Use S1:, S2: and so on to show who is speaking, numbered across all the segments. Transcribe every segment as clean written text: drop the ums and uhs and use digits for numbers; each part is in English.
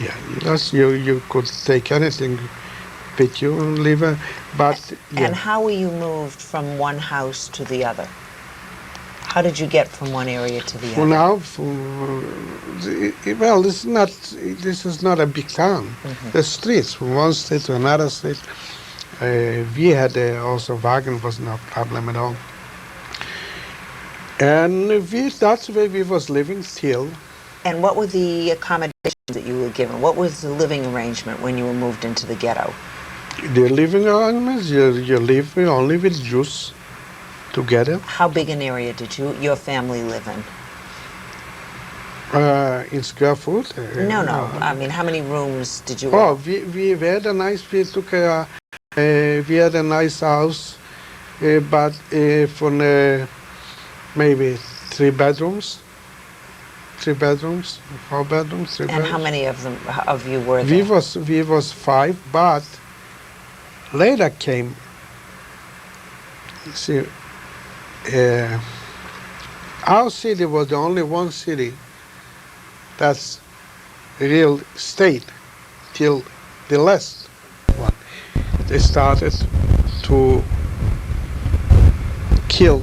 S1: Yeah, yes, you could take anything with you and live, but yeah.
S2: And how were you moved from one house to the other? How did you get from one area to the
S1: For
S2: other?
S1: now, well, this is not a big town. The streets from one street to another street. We had also wagon was no problem at all, and that's where we was living till.
S2: And what were the accommodations that you were given? What was the living arrangement when you were moved into the ghetto?
S1: The living arrangements, you live only with Jews together.
S2: How big an area did your family live in?
S1: In square foot?
S2: No. I mean, how many rooms did you
S1: Oh,
S2: have?
S1: we had a nice, we had a nice house, but for maybe 3 bedrooms, 4 bedrooms, 3
S2: And
S1: bedrooms.
S2: how many of you were there?
S1: We was 5, but later came. You see, our city was the only one city that's real state till the last one. They started to kill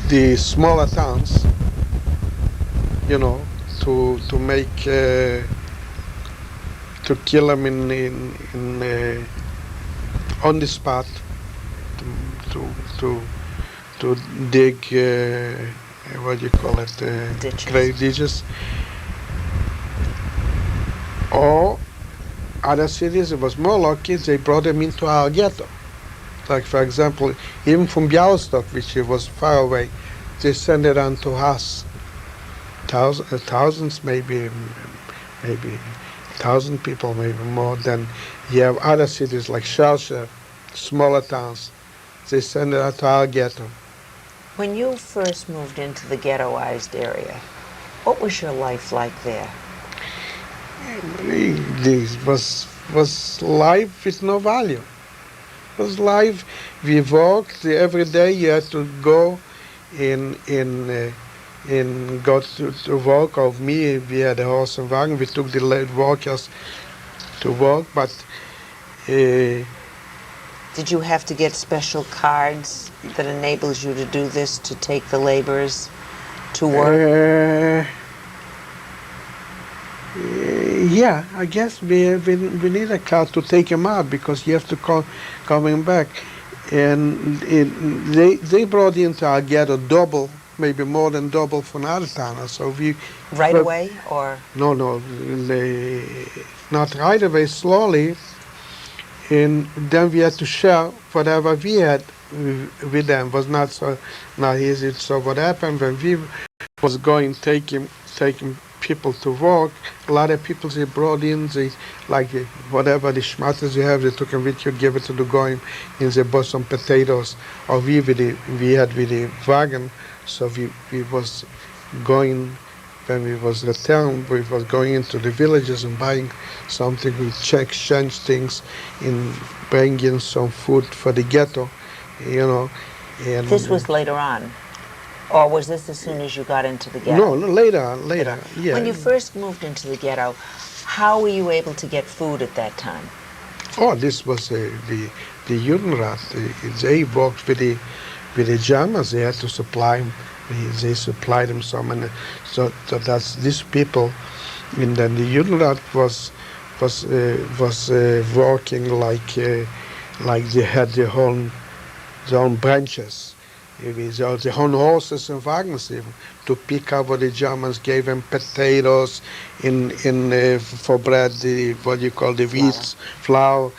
S1: the smaller towns, to make to kill them in on the spot, to dig what do you call it,
S2: Ditches.
S1: grave ditches. Or other cities, it was more lucky, they brought them into our ghetto. Like, for example, even from Białystok, which was far away, they sent it on to us. Thousands, maybe 1,000 people, maybe more. Than you have other cities like Shalsha, smaller towns. They send it out to our ghetto.
S2: When you first moved into the ghettoized area, what was your life like there?
S1: This was life with no value. It was life. We walked every day. You had to go in go to work. Of me, we had a horse and wagon. We took the workers to work, but.
S2: Did you have to get special cards that enables you to do this, to take the laborers to work?
S1: Yeah, I guess we need a card to take them out because you have to coming back, and they brought into our ghetto double, maybe more than double from other towns. So we
S2: right away, or
S1: no, not right away. Slowly, and then we had to share whatever we had with them. Was not easy. So what happened when we was going taking people to work, a lot of people they brought in, whatever the schmatters you have, they took them with you, give it to the going, and they bought some potatoes. Or we had with the wagon, so we was going, when we was returned, we was going into the villages and buying something, we exchange things, and bringing some food for the ghetto, And
S2: this was later on? Or was this as soon as you got into the ghetto?
S1: No, later, yeah.
S2: When you first moved into the ghetto, how were you able to get food at that time?
S1: Oh, this was the Judenrat. They worked with the Germans. They had to supply them. They supplied them some, and so that's these people. And then the Judenrat was working like they had their own branches. Their own horses and wagons even, to pick up what the Germans gave them, potatoes, for bread, what you call the wheat, flour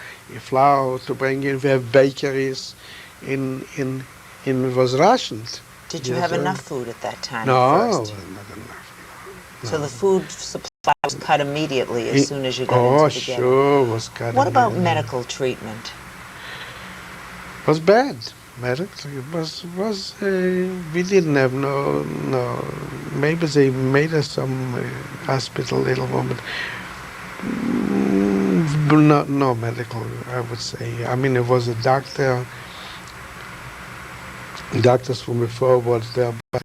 S1: to bring in. We have bakeries, it was rationed.
S2: Did you have enough food at that time?
S1: No,
S2: first?
S1: not enough. No.
S2: So the food supply was cut immediately as soon as you got into the ghetto?
S1: Oh, sure, was cut.
S2: What about medical treatment?
S1: It was bad. Medical, it was we didn't have no. Maybe they made us some hospital little one, but no medical, I would say. I mean, it was a doctor. Doctors from before was there, but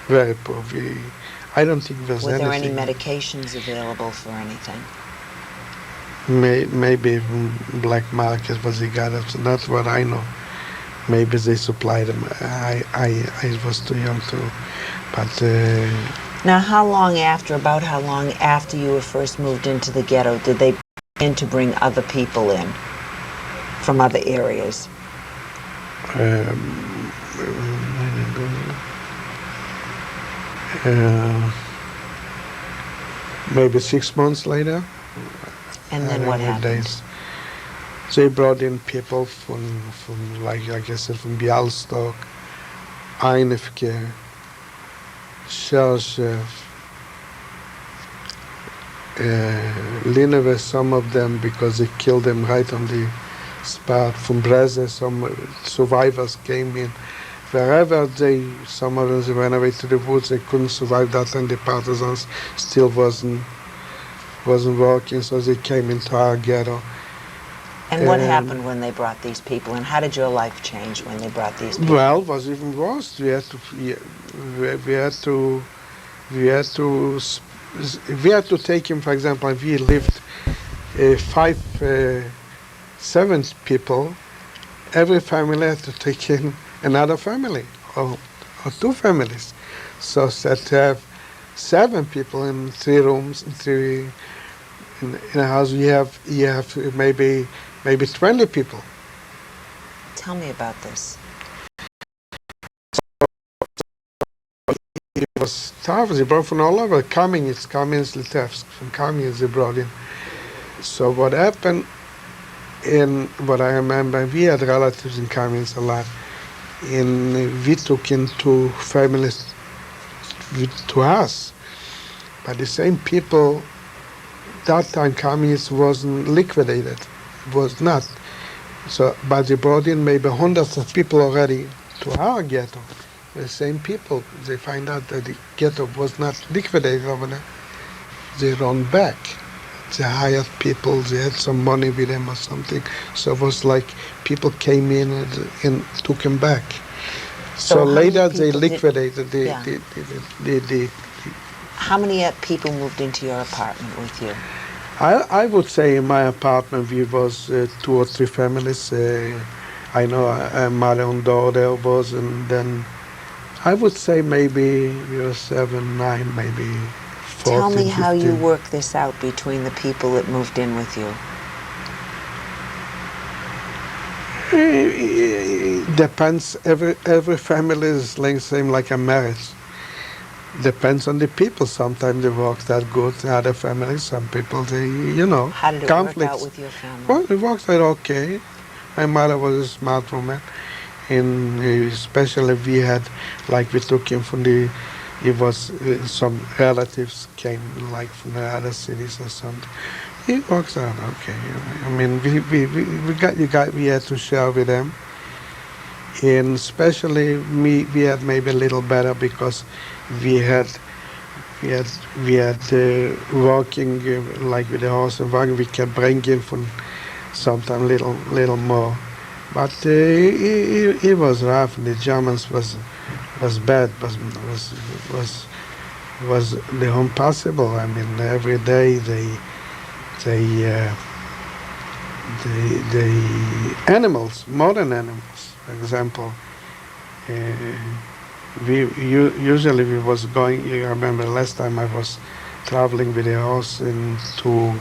S1: very poor. I don't think there's
S2: Were there any
S1: anything.
S2: medications available for anything?
S1: Maybe even black market was they got it. Not what I know. Maybe they supplied them. I was too young to, but
S2: Now, about how long after you were first moved into the ghetto did they begin to bring other people in from other areas?
S1: Maybe 6 months later.
S2: And then what happened?
S1: Days. They brought in people from like I said, from Bialystok, Einefke, Shelchev, Lineve, some of them because they killed them right on the spot. From Breze, some survivors came in. Wherever some of them ran away to the woods, they couldn't survive that, and the partisans still wasn't working, so they came into our ghetto.
S2: And what happened when they brought these people in? How did your life change when they brought these people?
S1: Well, it was even worse. We had to take him. For example, we lived 7 people. Every family had to take in another family or 2 families. So to have 7 people in 3 rooms, in a house, you have maybe 20 people.
S2: Tell me about this.
S1: It was tough. They brought from all over. Kamenets, Litevsk. From Kamenets they brought in. So what happened, in what I remember, we had relatives in Kamenets a lot. We took in 2 families to us. But the same people, that time Kamenets wasn't liquidated. It was not. So, but they brought in maybe hundreds of people already to our ghetto. The same people, they find out that the ghetto was not liquidated over there. They run back. They hired people, they had some money with them or something. So it was like people came in and took them back. So later they liquidated the
S2: How many people moved into your apartment with you?
S1: I would say in my apartment we was 2 or 3 families. I know a mother and daughter was, and then I would say maybe we were 7, 9, maybe 14,
S2: Tell me how
S1: 15.
S2: you work this out between the people that moved in with you.
S1: It depends. Every family is like same like a marriage. Depends on the people. Sometimes they work that good. Other families, some people they
S2: How did it
S1: conflicts.
S2: work out with your family?
S1: Well, it worked out okay. My mother was a smart woman, and especially we had, like we took him from it was some relatives came like from the other cities or something. It works out okay. I mean, we had to share with them, and especially we had maybe a little better because we had working like with the horse and wagon. We can bring in from sometimes little more, but it was rough. The Germans was bad. Was the impossible. I mean, every day the animals, modern animals, for example. Usually we was going. I remember last time I was traveling with the horse into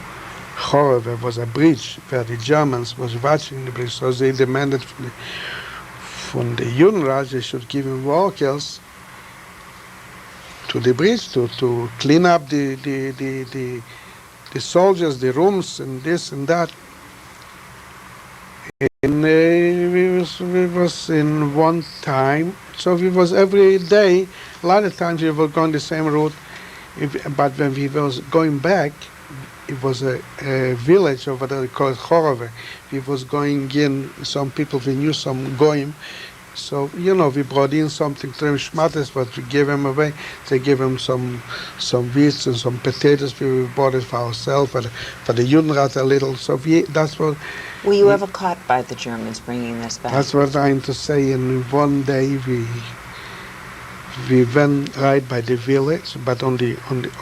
S1: Horeb. There was a bridge where the Germans was watching the bridge, so they demanded from the Unraj they should give him workers to the bridge to clean up the soldiers, the rooms, and this and that. And we was in one time, so we was every day. A lot of times we were going the same route, but when we was going back, it was a village over there called Horove. We was going in. Some people we knew some goyim, so we brought in something to them schmattes, but we gave them away. They gave them some wheat and some potatoes. We bought it for ourselves, for the Junrat a little. So that's what.
S2: Were you ever caught by the Germans bringing this back?
S1: That's what I'm trying to say. And one day we went right by the village, but on the